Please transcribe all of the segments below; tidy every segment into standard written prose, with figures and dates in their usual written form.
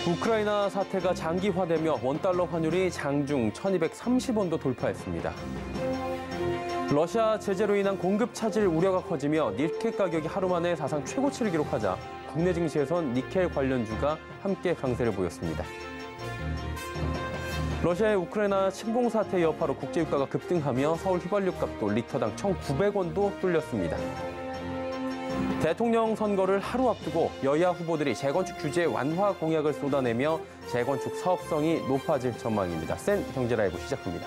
우크라이나 사태가 장기화되며 원달러 환율이 장중 1230원도 돌파했습니다. 러시아 제재로 인한 공급 차질 우려가 커지며 니켈 가격이 하루 만에 사상 최고치를 기록하자 국내 증시에선 니켈 관련주가 함께 강세를 보였습니다. 러시아의 우크라이나 침공 사태 여파로 국제유가가 급등하며 서울 휘발유값도 리터당 1,900원도 뚫렸습니다. 대통령 선거를 하루 앞두고 여야 후보들이 재건축 규제 완화 공약을 쏟아내며 재건축 사업성이 높아질 전망입니다. 센 경제라이브 시작합니다.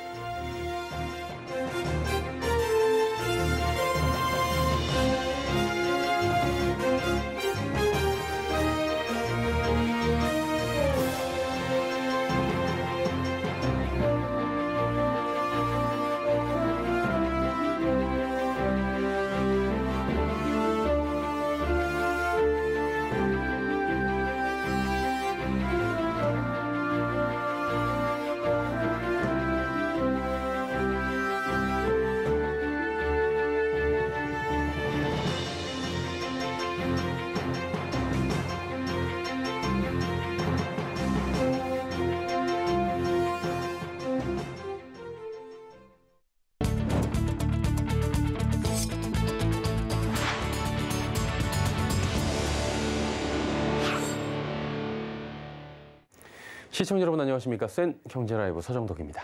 시청자 여러분 안녕하십니까? 센 경제라이브 서정덕입니다.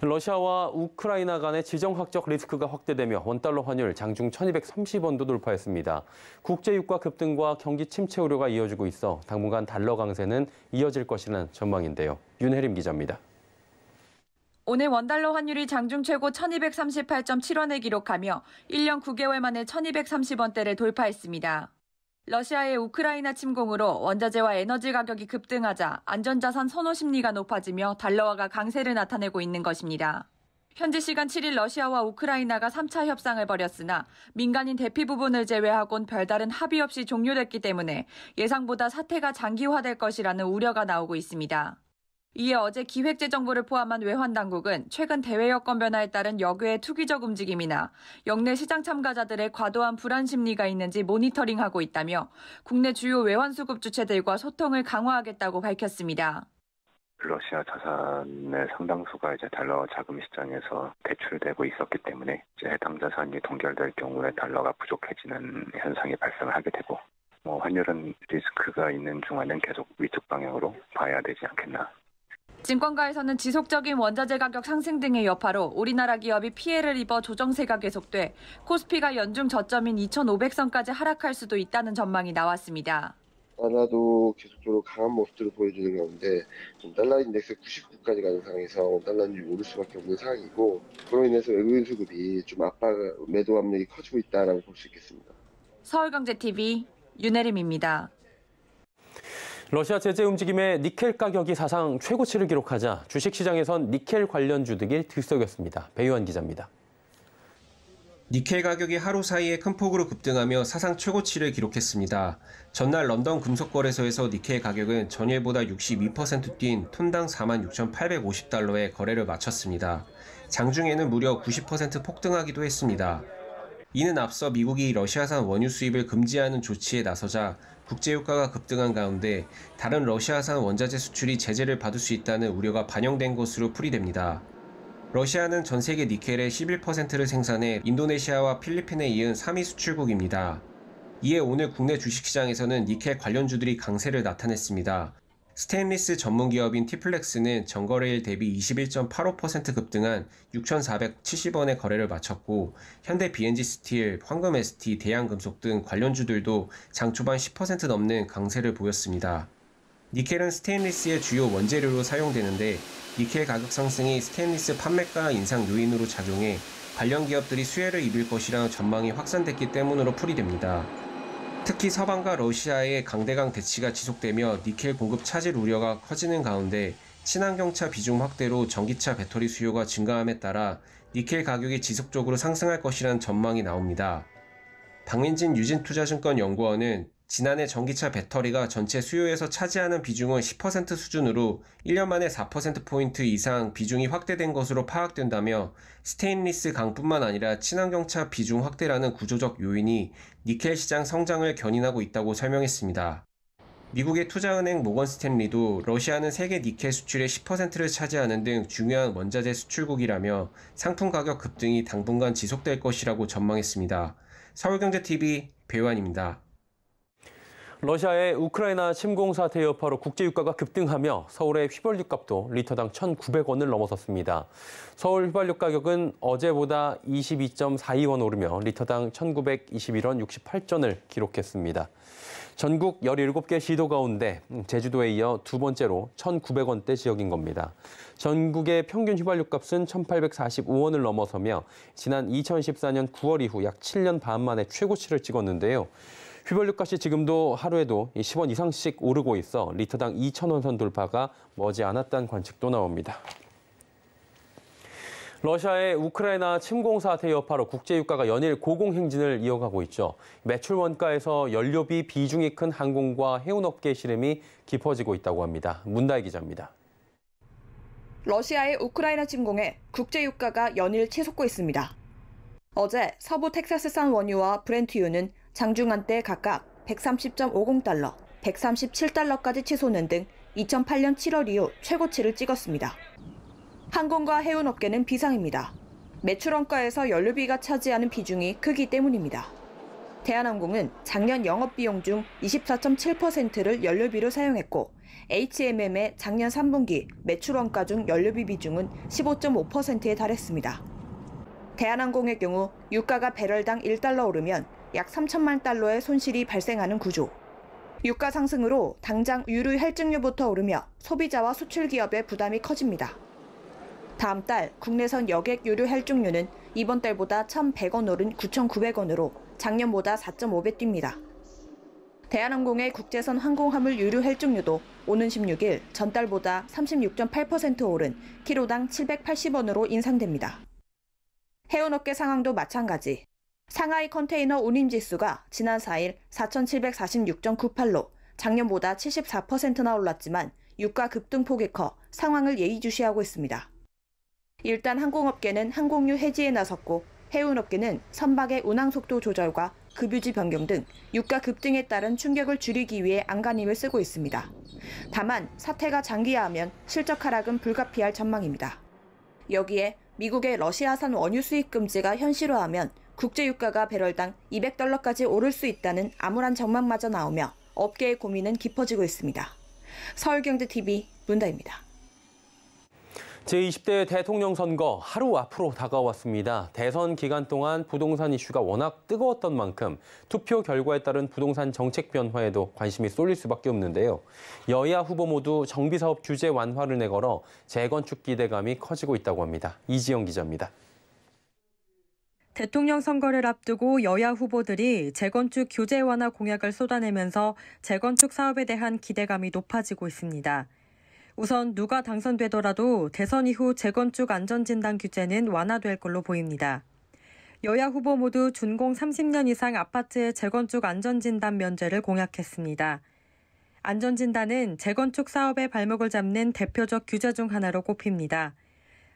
러시아와 우크라이나 간의 지정학적 리스크가 확대되며 원달러 환율 장중 1230원도 돌파했습니다. 국제유가 급등과 경기 침체 우려가 이어지고 있어 당분간 달러 강세는 이어질 것이라는 전망인데요. 윤혜림 기자입니다. 오늘 원달러 환율이 장중 최고 1238.7원을 기록하며 1년 9개월 만에 1230원대를 돌파했습니다. 러시아의 우크라이나 침공으로 원자재와 에너지 가격이 급등하자 안전자산 선호 심리가 높아지며 달러화가 강세를 나타내고 있는 것입니다. 현지 시간 7일 러시아와 우크라이나가 3차 협상을 벌였으나 민간인 대피 부분을 제외하곤 별다른 합의 없이 종료됐기 때문에 예상보다 사태가 장기화될 것이라는 우려가 나오고 있습니다. 이에 어제 기획재정부를 포함한 외환당국은 최근 대외 여건 변화에 따른 역외의 투기적 움직임이나 역내 시장 참가자들의 과도한 불안 심리가 있는지 모니터링하고 있다며 국내 주요 외환수급 주체들과 소통을 강화하겠다고 밝혔습니다. 러시아 자산의 상당수가 달러 자금 시장에서 대출되고 있었기 때문에 해당 자산이 동결될 경우에 달러가 부족해지는 현상이 발생을 하게 되고 환율은 리스크가 있는 중에는 계속 위축 방향으로 봐야 되지 않겠나. 증권가에서는 지속적인 원자재 가격 상승 등의 여파로 우리나라 기업이 피해를 입어 조정세가 계속돼 코스피가 연중 저점인 2,500선까지 하락할 수도 있다는 전망이 나왔습니다. 달러도 계속적으로 강한 모습들을 보여주는 가운데 달러 인덱스 99까지 가는 상황에서 달러는 오를 수밖에 없는 상황이고 그로 인해서 외국인 수급이 좀 매도 압력이 커지고 있다라고 볼 수 있겠습니다. 서울경제TV 윤혜림입니다. 러시아 제재 움직임에 니켈 가격이 사상 최고치를 기록하자 주식시장에선 니켈 관련주들이 들썩였습니다. 배유한 기자입니다. 니켈 가격이 하루 사이에 큰 폭으로 급등하며 사상 최고치를 기록했습니다. 전날 런던 금속거래소에서 니켈 가격은 전일보다 62% 뛴 톤당 46,850달러에 거래를 마쳤습니다. 장중에는 무려 90% 폭등하기도 했습니다. 이는 앞서 미국이 러시아산 원유 수입을 금지하는 조치에 나서자 국제유가가 급등한 가운데 다른 러시아산 원자재 수출이 제재를 받을 수 있다는 우려가 반영된 것으로 풀이됩니다. 러시아는 전 세계 니켈의 11%를 생산해 인도네시아와 필리핀에 이은 3위 수출국입니다. 이에 오늘 국내 주식시장에서는 니켈 관련주들이 강세를 나타냈습니다. 스테인리스 전문기업인 티플렉스는 전거래일 대비 21.85% 급등한 6,470원의 거래를 마쳤고 현대 B&G 스틸, 황금 ST, 대양금속 등 관련주들도 장 초반 10% 넘는 강세를 보였습니다. 니켈은 스테인리스의 주요 원재료로 사용되는데 니켈 가격 상승이 스테인리스 판매가 인상 요인으로 작용해 관련 기업들이 수혜를 입을 것이라는 전망이 확산됐기 때문으로 풀이됩니다. 특히 서방과 러시아의 강대강 대치가 지속되며 니켈 공급 차질 우려가 커지는 가운데 친환경차 비중 확대로 전기차 배터리 수요가 증가함에 따라 니켈 가격이 지속적으로 상승할 것이라는 전망이 나옵니다. 박민진 유진투자증권 연구원은 지난해 전기차 배터리가 전체 수요에서 차지하는 비중은 10% 수준으로 1년 만에 4%포인트 이상 비중이 확대된 것으로 파악된다며 스테인리스 강뿐만 아니라 친환경차 비중 확대라는 구조적 요인이 니켈 시장 성장을 견인하고 있다고 설명했습니다. 미국의 투자은행 모건 스탠리도 러시아는 세계 니켈 수출의 10%를 차지하는 등 중요한 원자재 수출국이라며 상품 가격 급등이 당분간 지속될 것이라고 전망했습니다. 서울경제TV 배우환입니다. 러시아의 우크라이나 침공 사태 여파로 국제유가가 급등하며 서울의 휘발유 값도 리터당 1,900원을 넘어섰습니다. 서울 휘발유 가격은 어제보다 22.42원 오르며 리터당 1,921원 68전을 기록했습니다. 전국 17개 시도 가운데 제주도에 이어 두 번째로 1,900원대 지역인 겁니다. 전국의 평균 휘발유 값은 1,845원을 넘어서며 지난 2014년 9월 이후 약 7년 반 만에 최고치를 찍었는데요. 휘발유 값이 지금도 하루에도 10원 이상씩 오르고 있어 리터당 2,000원 선 돌파가 머지않았다는 관측도 나옵니다. 러시아의 우크라이나 침공 사태 여파로 국제유가가 연일 고공행진을 이어가고 있죠. 매출 원가에서 연료비 비중이 큰 항공과 해운업계의 시름이 깊어지고 있다고 합니다. 문다혜 기자입니다. 러시아의 우크라이나 침공에 국제유가가 연일 치솟고 있습니다. 어제 서부 텍사스산 원유와 브렌트유는 장중한때 각각 130.50달러, 137달러까지 치솟는 등 2008년 7월 이후 최고치를 찍었습니다. 항공과 해운업계는 비상입니다. 매출 원가에서 연료비가 차지하는 비중이 크기 때문입니다. 대한항공은 작년 영업비용 중 24.7%를 연료비로 사용했고 HMM의 작년 3분기 매출 원가 중 연료비 비중은 15.5%에 달했습니다. 대한항공의 경우 유가가 배럴당 1달러 오르면 약 3천만 달러의 손실이 발생하는 구조. 유가 상승으로 당장 유류 할증료부터 오르며 소비자와 수출 기업의 부담이 커집니다. 다음 달 국내선 여객 유류 할증료는 이번 달보다 1,100원 오른 9,900원으로 작년보다 4.5배 뜁니다. 대한항공의 국제선 항공화물 유류 할증료도 오는 16일 전달보다 36.8% 오른 키로당 780원으로 인상됩니다. 해운업계 상황도 마찬가지. 상하이 컨테이너 운임지수가 지난 4일 4,746.98로 작년보다 74%나 올랐지만 유가 급등폭이 커 상황을 예의주시하고 있습니다. 일단 항공업계는 항공유 해지에 나섰고 해운업계는 선박의 운항 속도 조절과 급유지 변경 등 유가 급등에 따른 충격을 줄이기 위해 안간힘을 쓰고 있습니다. 다만 사태가 장기화하면 실적 하락은 불가피할 전망입니다. 여기에 미국의 러시아산 원유 수입 금지가 현실화하면 국제유가가 배럴당 200달러까지 오를 수 있다는 암울한 전망마저 나오며 업계의 고민은 깊어지고 있습니다. 서울경제TV 문다입니다. 제20대 대통령 선거 하루 앞으로 다가왔습니다. 대선 기간 동안 부동산 이슈가 워낙 뜨거웠던 만큼 투표 결과에 따른 부동산 정책 변화에도 관심이 쏠릴 수밖에 없는데요. 여야 후보 모두 정비사업 규제 완화를 내걸어 재건축 기대감이 커지고 있다고 합니다. 이지영 기자입니다. 대통령 선거를 앞두고 여야 후보들이 재건축 규제 완화 공약을 쏟아내면서 재건축 사업에 대한 기대감이 높아지고 있습니다. 우선 누가 당선되더라도 대선 이후 재건축 안전진단 규제는 완화될 걸로 보입니다. 여야 후보 모두 준공 30년 이상 아파트의 재건축 안전진단 면제를 공약했습니다. 안전진단은 재건축 사업의 발목을 잡는 대표적 규제 중 하나로 꼽힙니다.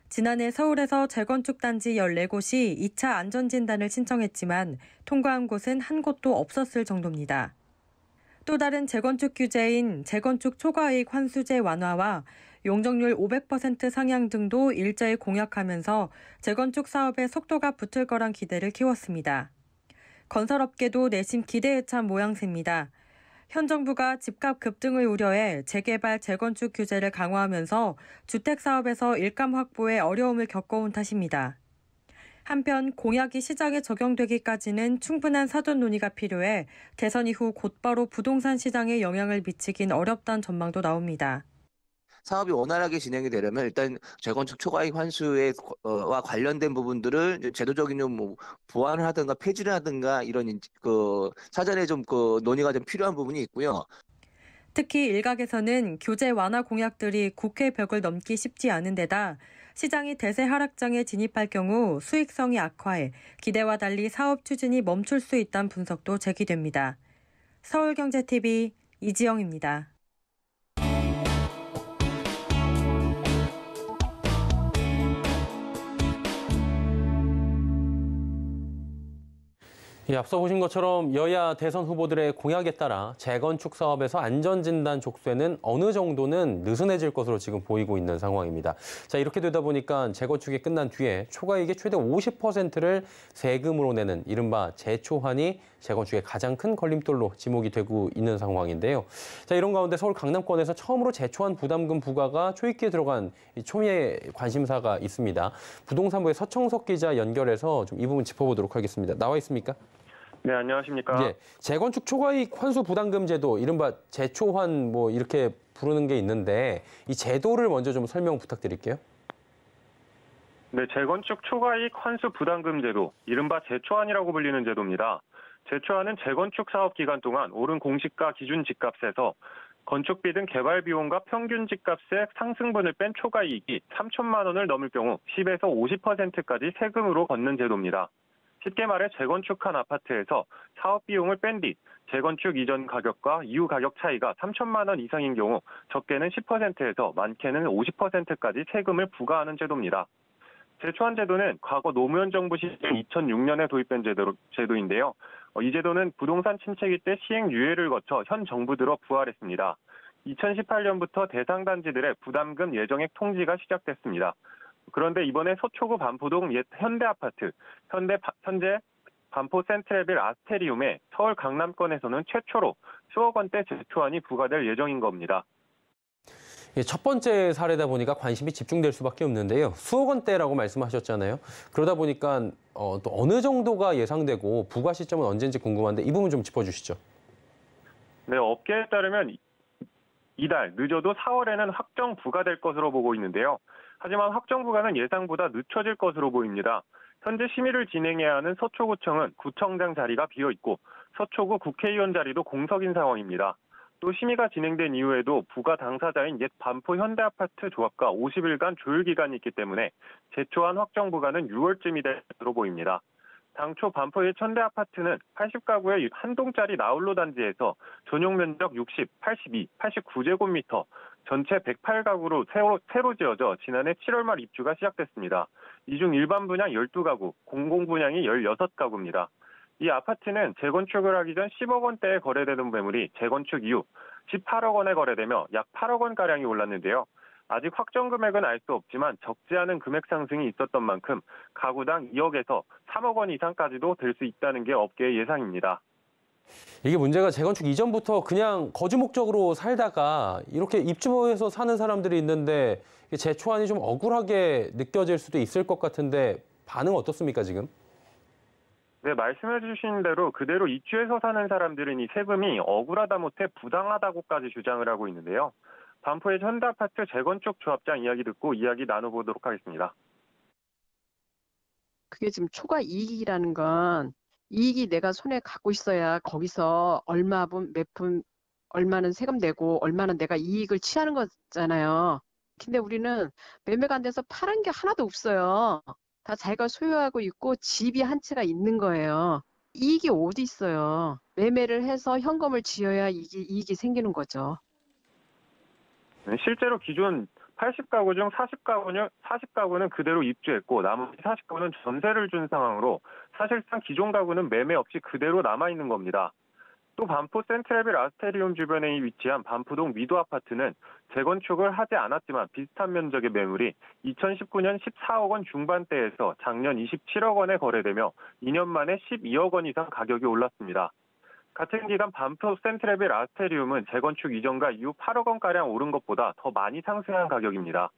지난해 서울에서 재건축 단지 14곳이 2차 안전진단을 신청했지만 통과한 곳은 한 곳도 없었을 정도입니다. 또 다른 재건축 규제인 재건축 초과이익 환수제 완화와 용적률 500% 상향 등도 일제히 공약하면서 재건축 사업에 속도가 붙을 거란 기대를 키웠습니다. 건설업계도 내심 기대에 찬 모양새입니다. 현 정부가 집값 급등을 우려해 재개발, 재건축 규제를 강화하면서 주택 사업에서 일감 확보에 어려움을 겪어온 탓입니다. 한편 공약이 시장에 적용되기까지는 충분한 사전 논의가 필요해 대선 이후 곧바로 부동산 시장에 영향을 미치긴 어렵다는 전망도 나옵니다. 사업이 원활하게 진행이 되려면 일단 재건축 초과이익 환수와 관련된 부분들을 제도적인 좀 보완을 하든가 폐지를 하든가 이런 사전에 좀 논의가 좀 필요한 부분이 있고요. 특히 일각에서는 규제 완화 공약들이 국회 벽을 넘기 쉽지 않은 데다 시장이 대세 하락장에 진입할 경우 수익성이 악화해 기대와 달리 사업 추진이 멈출 수 있다는 분석도 제기됩니다. 서울경제TV 이지영입니다. 예, 앞서 보신 것처럼 여야 대선 후보들의 공약에 따라 재건축 사업에서 안전진단 족쇄는 어느 정도는 느슨해질 것으로 지금 보이고 있는 상황입니다. 자, 이렇게 되다 보니까 재건축이 끝난 뒤에 초과이익의 최대 50%를 세금으로 내는 이른바 재초환이 재건축의 가장 큰 걸림돌로 지목이 되고 있는 상황인데요. 자, 이런 가운데 서울 강남권에서 처음으로 재초환 부담금 부과가 초입기에 들어간 초미의 관심사가 있습니다. 부동산부의 서청석 기자 연결해서 좀 이 부분 짚어보도록 하겠습니다. 나와 있습니까? 네, 안녕하십니까. 예, 재건축 초과이익 환수 부담금 제도, 이른바 재초환 뭐 이렇게 부르는 게 있는데 이 제도를 먼저 좀 설명 부탁드릴게요. 네, 재건축 초과이익 환수 부담금 제도, 이른바 재초환이라고 불리는 제도입니다. 재초환은 재건축 사업 기간 동안 오른 공시가 기준 집값에서 건축비 등 개발 비용과 평균 집값의 상승분을 뺀 초과이익이 3천만 원을 넘을 경우 10에서 50%까지 세금으로 걷는 제도입니다. 쉽게 말해 재건축한 아파트에서 사업 비용을 뺀 뒤 재건축 이전 가격과 이후 가격 차이가 3천만 원 이상인 경우 적게는 10%에서 많게는 50%까지 세금을 부과하는 제도입니다. 재초환 제도는 과거 노무현 정부 시절 2006년에 도입된 제도인데요. 이 제도는 부동산 침체기 때 시행 유예를 거쳐 현 정부 들어 부활했습니다. 2018년부터 대상 단지들의 부담금 예정액 통지가 시작됐습니다. 그런데 이번에 서초구 반포동 옛 현대아파트, 현재 반포 센트레빌 아스테리움에 서울 강남권에서는 최초로 수억 원대 재초환이 부과될 예정인 겁니다. 예, 첫 번째 사례다 보니까 관심이 집중될 수밖에 없는데요. 수억 원대라고 말씀하셨잖아요. 그러다 보니까 또 어느 정도가 예상되고 부과 시점은 언제인지 궁금한데 이 부분 좀 짚어주시죠. 네, 업계에 따르면 이달, 늦어도 4월에는 확정 부과될 것으로 보고 있는데요. 하지만 확정 부과는 예상보다 늦춰질 것으로 보입니다. 현재 심의를 진행해야 하는 서초구청은 구청장 자리가 비어있고 서초구 국회의원 자리도 공석인 상황입니다. 또 심의가 진행된 이후에도 부과 당사자인 옛 반포 현대아파트 조합과 50일간 조율 기간이 있기 때문에 재초안 확정 부과는 6월쯤이 될 것으로 보입니다. 당초 반포 옛 현대아파트는 80가구의 한 동짜리 나홀로 단지에서 전용 면적 60, 82, 89제곱미터, 전체 108가구로 새로 지어져 지난해 7월 말 입주가 시작됐습니다. 이 중 일반 분양 12가구, 공공 분양이 16가구입니다. 이 아파트는 재건축을 하기 전 10억 원대에 거래되던 매물이 재건축 이후 18억 원에 거래되며 약 8억 원가량이 올랐는데요. 아직 확정 금액은 알 수 없지만 적지 않은 금액 상승이 있었던 만큼 가구당 2억에서 3억 원 이상까지도 될 수 있다는 게 업계의 예상입니다. 이게 문제가 재건축 이전부터 그냥 거주 목적으로 살다가 이렇게 입주해서 사는 사람들이 있는데 재초안이 좀 억울하게 느껴질 수도 있을 것 같은데 반응 어떻습니까, 지금? 네, 말씀해 주신 대로 그대로 입주해서 사는 사람들은 이 세금이 억울하다 못해 부당하다고까지 주장을 하고 있는데요. 반포의 현대아파트 재건축 조합장 이야기 듣고 이야기 나눠보도록 하겠습니다. 그게 지금 초과 이익이라는 건 이익이 내가 손에 갖고 있어야 거기서 얼마는 세금 내고 얼마는 내가 이익을 취하는 거잖아요. 근데 우리는 매매가 안 돼서 파란 게 하나도 없어요. 다 자기가 소유하고 있고 집이 한 채가 있는 거예요. 이익이 어디 있어요. 매매를 해서 현금을 쥐어야 이익이 생기는 거죠. 실제로 기존 80가구 중 40가구는 그대로 입주했고 나머지 40가구는 전세를 준 상황으로 사실상 기존 가구는 매매 없이 그대로 남아있는 겁니다. 또 반포 센트레빌 아스테리움 주변에 위치한 반포동 미도 아파트는 재건축을 하지 않았지만 비슷한 면적의 매물이 2019년 14억 원 중반대에서 작년 27억 원에 거래되며 2년 만에 12억 원 이상 가격이 올랐습니다. 같은 기간 반포 센트레빌 아스테리움은 재건축 이전과 이후 8억 원가량 오른 것보다 더 많이 상승한 가격입니다.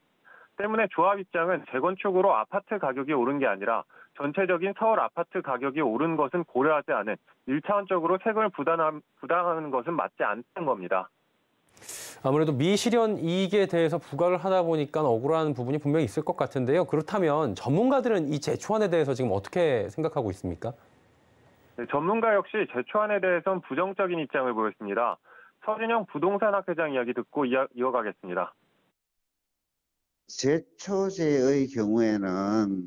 때문에 조합 입장은 재건축으로 아파트 가격이 오른 게 아니라 전체적인 서울 아파트 가격이 오른 것은 고려하지 않은 1차원적으로 세금을 부담하는 것은 맞지 않는 겁니다. 아무래도 미실현 이익에 대해서 부과를 하다 보니까 억울한 부분이 분명히 있을 것 같은데요. 그렇다면 전문가들은 이 재초안에 대해서 지금 어떻게 생각하고 있습니까? 네, 전문가 역시 재초안에 대해서는 부정적인 입장을 보였습니다. 서진영 부동산학회장 이야기 듣고 이어가겠습니다. 재초제의 경우에는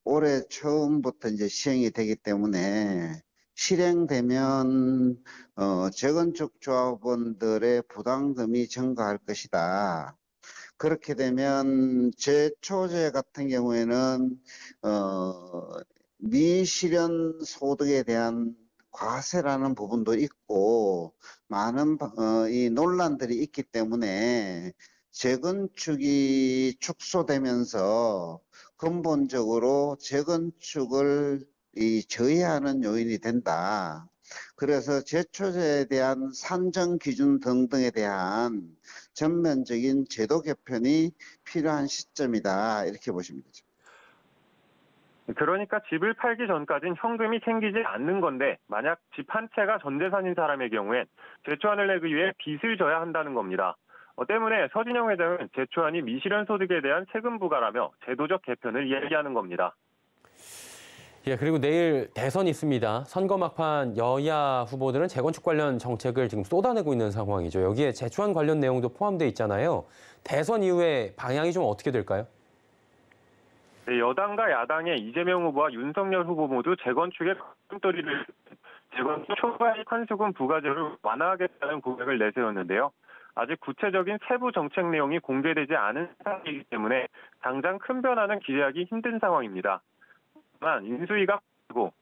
올해 처음부터 이제 시행이 되기 때문에 실행되면 재건축 조합원들의 부담금이 증가할 것이다. 그렇게 되면 재초제 같은 경우에는 미실현 소득에 대한 과세라는 부분도 있고 많은 이 논란들이 있기 때문에 재건축이 축소되면서 근본적으로 재건축을 저해하는 요인이 된다. 그래서 제초제에 대한 산정 기준 등등에 대한 전면적인 제도 개편이 필요한 시점이다. 이렇게 보시면 되죠. 그러니까 집을 팔기 전까지는 현금이 생기지 않는 건데 만약 집 한 채가 전 재산인 사람의 경우엔 제초안을 내기 위해 빚을 져야 한다는 겁니다. 때문에 서진영 회장은 제초안이 미실현 소득에 대한 세금 부과라며 제도적 개편을 이야기하는 겁니다. 예, 그리고 내일 대선이 있습니다. 선거 막판 여야 후보들은 재건축 관련 정책을 지금 쏟아내고 있는 상황이죠. 여기에 제초안 관련 내용도 포함되어 있잖아요. 대선 이후에 방향이 좀 어떻게 될까요? 네, 여당과 야당의 이재명 후보와 윤석열 후보 모두 재건축의 걸음돌이를 재건축 초과이익 환수금 부과제를 완화하겠다는 공약을 내세웠는데요. 아직 구체적인 세부 정책 내용이 공개되지 않은 상황이기 때문에 당장 큰 변화는 기대하기 힘든 상황입니다. 다만 인수위가 그리고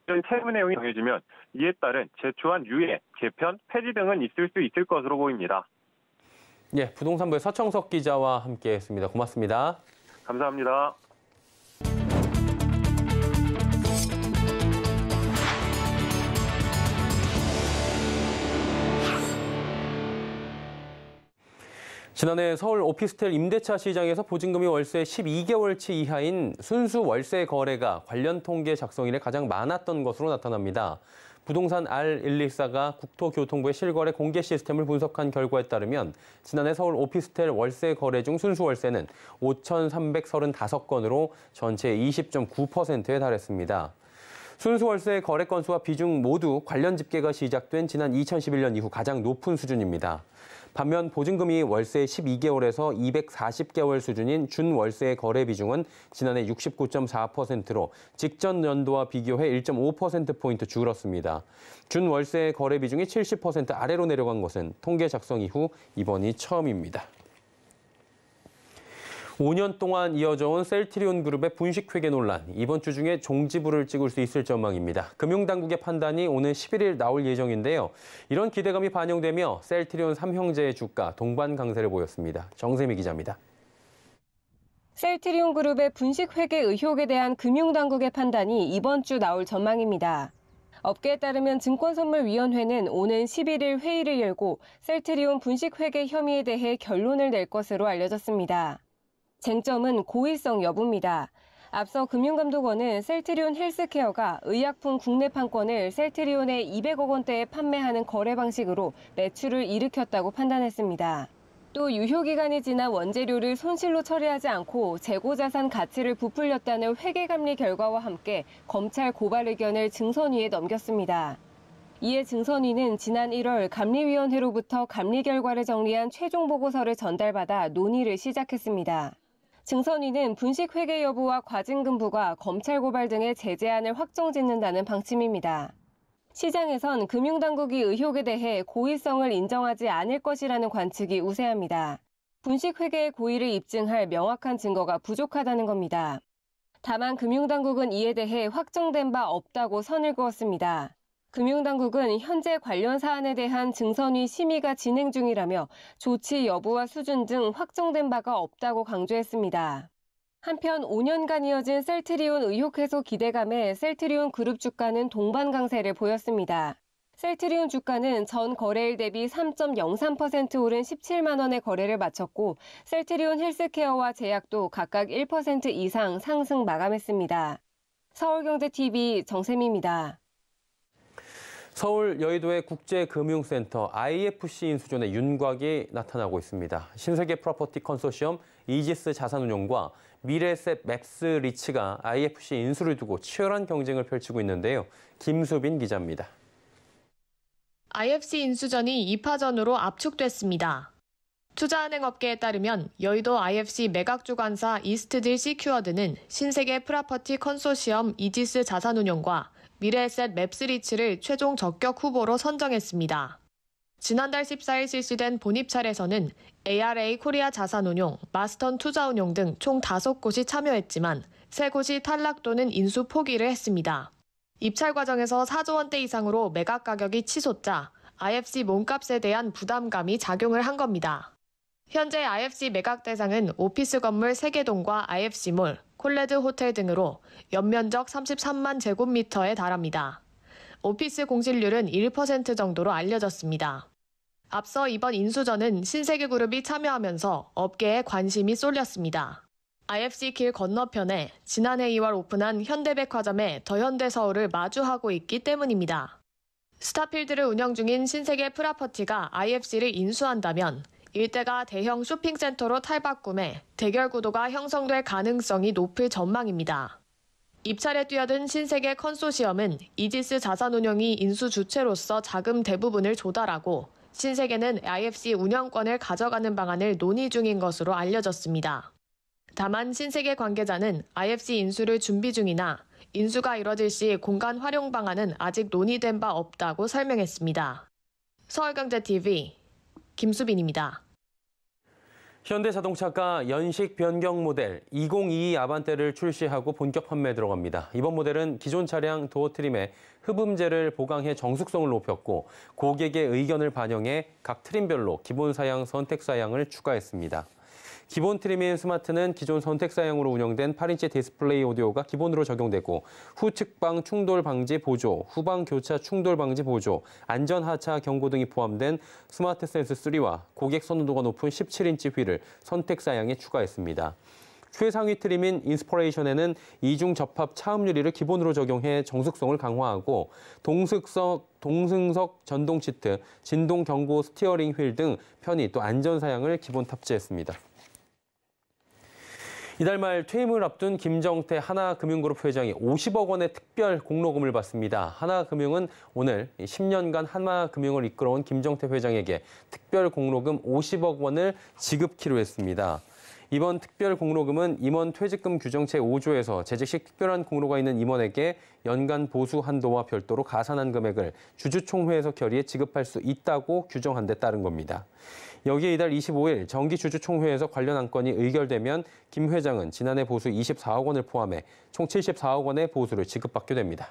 세부 내용이 정해지면 이에 따른 제초안 유예, 개편, 폐지 등은 있을 수 있을 것으로 보입니다. 예, 부동산부의 서청석 기자와 함께했습니다. 고맙습니다. 감사합니다. 지난해 서울 오피스텔 임대차 시장에서 보증금이 월세 12개월치 이하인 순수 월세 거래가 관련 통계 작성 이래 가장 많았던 것으로 나타납니다. 부동산 R114가 국토교통부의 실거래 공개 시스템을 분석한 결과에 따르면 지난해 서울 오피스텔 월세 거래 중 순수 월세는 5,335건으로 전체의 20.9%에 달했습니다. 순수 월세 거래 건수와 비중 모두 관련 집계가 시작된 지난 2011년 이후 가장 높은 수준입니다. 반면 보증금이 월세 12개월에서 240개월 수준인 준월세의 거래 비중은 지난해 69.4%로 직전 연도와 비교해 1.5%포인트 줄었습니다. 준월세의 거래 비중이 70% 아래로 내려간 것은 통계 작성 이후 이번이 처음입니다. 5년 동안 이어져온 셀트리온 그룹의 분식회계 논란, 이번 주 중에 종지부를 찍을 수 있을 전망입니다. 금융당국의 판단이 오는 11일 나올 예정인데요. 이런 기대감이 반영되며 셀트리온 3형제의 주가 동반 강세를 보였습니다. 정세미 기자입니다. 셀트리온 그룹의 분식회계 의혹에 대한 금융당국의 판단이 이번 주 나올 전망입니다. 업계에 따르면 증권선물위원회는 오는 11일 회의를 열고 셀트리온 분식회계 혐의에 대해 결론을 낼 것으로 알려졌습니다. 쟁점은 고의성 여부입니다. 앞서 금융감독원은 셀트리온 헬스케어가 의약품 국내 판권을 셀트리온에 200억 원대에 판매하는 거래 방식으로 매출을 일으켰다고 판단했습니다. 또 유효기간이 지난 원재료를 손실로 처리하지 않고 재고자산 가치를 부풀렸다는 회계감리 결과와 함께 검찰 고발 의견을 증선위에 넘겼습니다. 이에 증선위는 지난 1월 감리위원회로부터 감리 결과를 정리한 최종 보고서를 전달받아 논의를 시작했습니다. 증선위는 분식회계 여부와 과징금부과 검찰 고발 등의 제재안을 확정짓는다는 방침입니다. 시장에선 금융당국이 의혹에 대해 고의성을 인정하지 않을 것이라는 관측이 우세합니다. 분식회계의 고의를 입증할 명확한 증거가 부족하다는 겁니다. 다만 금융당국은 이에 대해 확정된 바 없다고 선을 그었습니다. 금융당국은 현재 관련 사안에 대한 증선위 심의가 진행 중이라며 조치 여부와 수준 등 확정된 바가 없다고 강조했습니다. 한편 5년간 이어진 셀트리온 의혹 해소 기대감에 셀트리온 그룹 주가는 동반 강세를 보였습니다. 셀트리온 주가는 전 거래일 대비 3.03% 오른 17만 원의 거래를 마쳤고 셀트리온 헬스케어와 제약도 각각 1% 이상 상승 마감했습니다. 서울경제TV 정세미입니다. 서울 여의도의 국제금융센터 IFC 인수존에 윤곽이 나타나고 있습니다. 신세계 프로퍼티 컨소시엄 이지스 자산운용과 미래에셋 맵스리츠가 IFC 인수를 두고 치열한 경쟁을 펼치고 있는데요. 김수빈 기자입니다. IFC 인수전이 2파전으로 압축됐습니다. 투자은행업계에 따르면 여의도 IFC 매각주관사 이스트딜 시큐어드는 신세계 프로퍼티 컨소시엄 이지스 자산운용과 미래에셋 맵스리츠를 최종 적격 후보로 선정했습니다. 지난달 14일 실시된 본입찰에서는 ARA 코리아 자산운용, 마스턴 투자운용 등 총 5곳이 참여했지만 3곳이 탈락 또는 인수 포기를 했습니다. 입찰 과정에서 4조 원대 이상으로 매각 가격이 치솟자 IFC 몸값에 대한 부담감이 작용을 한 겁니다. 현재 IFC 매각 대상은 오피스 건물 3개 동과 IFC몰, 콜레드 호텔 등으로 연면적 33만 제곱미터에 달합니다. 오피스 공실률은 1% 정도로 알려졌습니다. 앞서 이번 인수전은 신세계그룹이 참여하면서 업계에 관심이 쏠렸습니다. IFC 길 건너편에 지난해 2월 오픈한 현대백화점의 더현대서울을 마주하고 있기 때문입니다. 스타필드를 운영 중인 신세계 프라퍼티가 IFC를 인수한다면 일대가 대형 쇼핑센터로 탈바꿈해 대결 구도가 형성될 가능성이 높을 전망입니다. 입찰에 뛰어든 신세계 컨소시엄은 이지스 자산운용이 인수 주체로서 자금 대부분을 조달하고 신세계는 IFC 운영권을 가져가는 방안을 논의 중인 것으로 알려졌습니다. 다만 신세계 관계자는 IFC 인수를 준비 중이나 인수가 이뤄질 시 공간 활용 방안은 아직 논의된 바 없다고 설명했습니다. 서울경제TV 김수빈입니다. 현대자동차가 연식 변경 모델 2022 아반떼를 출시하고 본격 판매에 들어갑니다. 이번 모델은 기존 차량 도어 트림에 흡음재를 보강해 정숙성을 높였고 고객의 의견을 반영해 각 트림별로 기본 사양, 선택 사양을 추가했습니다. 기본 트림인 스마트는 기존 선택 사양으로 운영된 8인치 디스플레이 오디오가 기본으로 적용되고 후측방 충돌 방지 보조, 후방 교차 충돌 방지 보조, 안전 하차 경고 등이 포함된 스마트 센스 3와 고객 선호도가 높은 17인치 휠을 선택 사양에 추가했습니다. 최상위 트림인 인스퍼레이션에는 이중 접합 차음 유리를 기본으로 적용해 정숙성을 강화하고 동승석 전동 시트, 진동 경고 스티어링 휠 등 편의 또 안전 사양을 기본 탑재했습니다. 이달 말 퇴임을 앞둔 김정태 하나금융그룹 회장이 50억 원의 특별 공로금을 받습니다. 하나금융은 오늘 10년간 하나금융을 이끌어온 김정태 회장에게 특별 공로금 50억 원을 지급키로 했습니다. 이번 특별 공로금은 임원 퇴직금 규정 제5조에서 재직 시 특별한 공로가 있는 임원에게 연간 보수 한도와 별도로 가산한 금액을 주주총회에서 결의해 지급할 수 있다고 규정한 데 따른 겁니다. 여기에 이달 25일 정기주주총회에서 관련 안건이 의결되면 김 회장은 지난해 보수 24억 원을 포함해 총 74억 원의 보수를 지급받게 됩니다.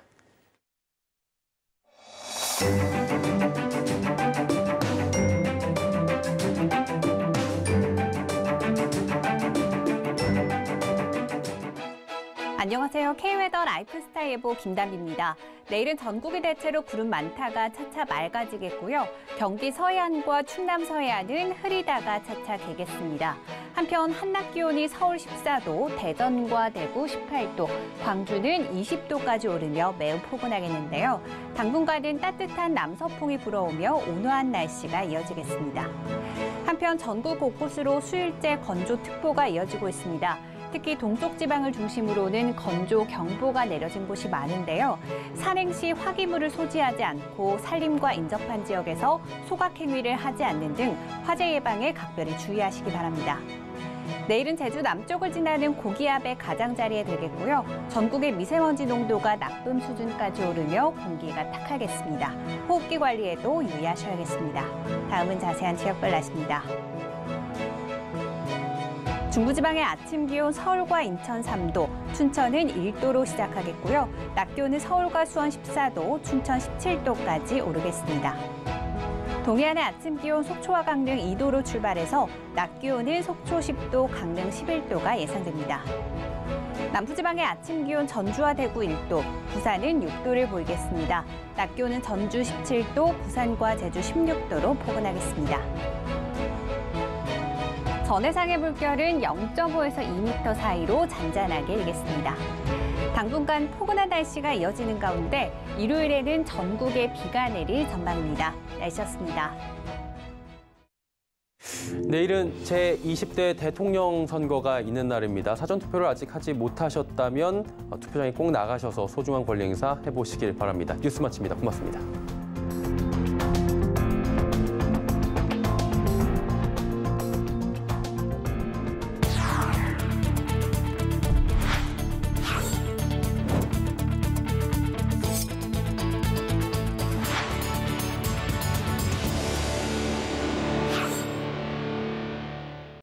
안녕하세요. K웨더 라이프스타일 예보 김담비입니다. 내일은 전국이 대체로 구름 많다가 차차 맑아지겠고요. 경기 서해안과 충남 서해안은 흐리다가 차차 개겠습니다. 한편 한낮 기온이 서울 14도, 대전과 대구 18도, 광주는 20도까지 오르며 매우 포근하겠는데요. 당분간은 따뜻한 남서풍이 불어오며 온화한 날씨가 이어지겠습니다. 한편 전국 곳곳으로 수일째 건조특보가 이어지고 있습니다. 특히 동쪽 지방을 중심으로는 건조 경보가 내려진 곳이 많은데요. 산행 시 화기물을 소지하지 않고 산림과 인접한 지역에서 소각 행위를 하지 않는 등 화재 예방에 각별히 주의하시기 바랍니다. 내일은 제주 남쪽을 지나는 고기압의 가장자리에 들겠고요. 전국의 미세먼지 농도가 나쁨 수준까지 오르며 공기가 탁하겠습니다. 호흡기 관리에도 유의하셔야겠습니다. 다음은 자세한 지역별 날씨입니다. 중부지방의 아침 기온 서울과 인천 3도, 춘천은 1도로 시작하겠고요. 낮 기온은 서울과 수원 14도, 춘천 17도까지 오르겠습니다. 동해안의 아침 기온 속초와 강릉 2도로 출발해서 낮 기온은 속초 10도, 강릉 11도가 예상됩니다. 남부지방의 아침 기온 전주와 대구 1도, 부산은 6도를 보이겠습니다. 낮 기온은 전주 17도, 부산과 제주 16도로 포근하겠습니다. 전해상의 물결은 0.5에서 2m 사이로 잔잔하게 일겠습니다. 당분간 포근한 날씨가 이어지는 가운데 일요일에는 전국에 비가 내릴 전망입니다. 날씨였습니다. 내일은 제20대 대통령 선거가 있는 날입니다. 사전투표를 아직 하지 못하셨다면 투표장에 꼭 나가셔서 소중한 권리 행사 해보시길 바랍니다. 뉴스 마칩니다. 고맙습니다.